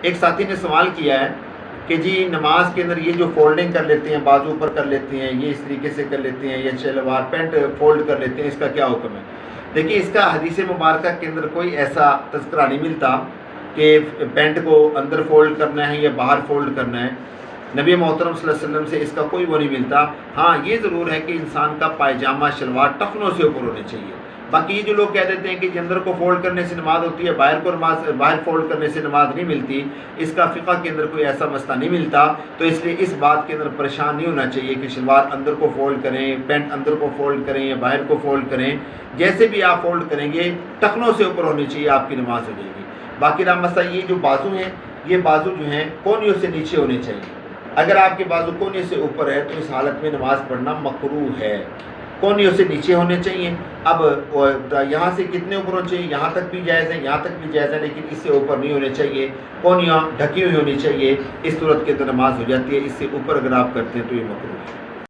ایک ساتھی نے سوال کیا ہے کہ جی نماز کے اندر یہ جو فولڈنگ کر لیتے ہیں، بازو اوپر کر لیتے ہیں، یہ اس طریقے سے کر لیتے ہیں، یا شلوار پینٹ فولڈ کر لیتے ہیں، اس کا کیا حکم ہے؟ دیکھیے اس کا حدیث مبارکہ کے اندر کوئی ایسا تذکرہ نہیں ملتا کہ پینٹ کو اندر فولڈ کرنا ہے یا باہر فولڈ کرنا ہے۔ نبی محترم صلی اللہ علیہ وسلم سے اس کا کوئی وہ نہیں ملتا۔ ہاں یہ ضرور ہے کہ انسان کا پائجامہ شلوار ٹخنوں سے اوپر ہونے چاہیے۔ باقی یہ جو لوگ کہہ دیتے ہیں کہ اندر کو فولڈ کرنے سے نماز ہوتی ہے، باہر فولڈ کرنے سے نماز نہیں ملتی، اس کا فقہ کے اندر کوئی ایسا مسئلہ نہیں ملتا، تو اس لیے اس بات کے اندر پریشان نہیں ہونا چاہیے کہ شلوار اندر کو فولڈ کریں، پینٹ اندر کو فولڈ کریں یا باہر کو فولڈ کریں، جیسے بھی آپ فولڈ کریں گے ٹخنوں سے اوپر ہونی چاہیے، آپ کی نماز ہو جائے گی۔ باقی رہا مسئلہ یہ جو بازو ہیں، یہ بازو جو ہیں کونیوں سے نیچے ہونے چاہیے۔ اگر آپ کے بازو کونے سے اوپر ہے تو اس حالت میں نماز پڑھنا مکروہ ہے، کونیوں سے نیچے ہونے چاہیے۔ اب یہاں سے کتنے اوپر ہونے چاہیے؟ یہاں تک بھی جائز ہے، یہاں تک بھی جائز ہے، لیکن اس سے اوپر نہیں ہونے چاہیے، کونیاں ڈھکی ہوئی ہونی چاہیے۔ اس صورت کے اندر نماز ہو جاتی ہے، اس سے اوپر اگر آپ کرتے ہیں تو یہ مکروہ ہے۔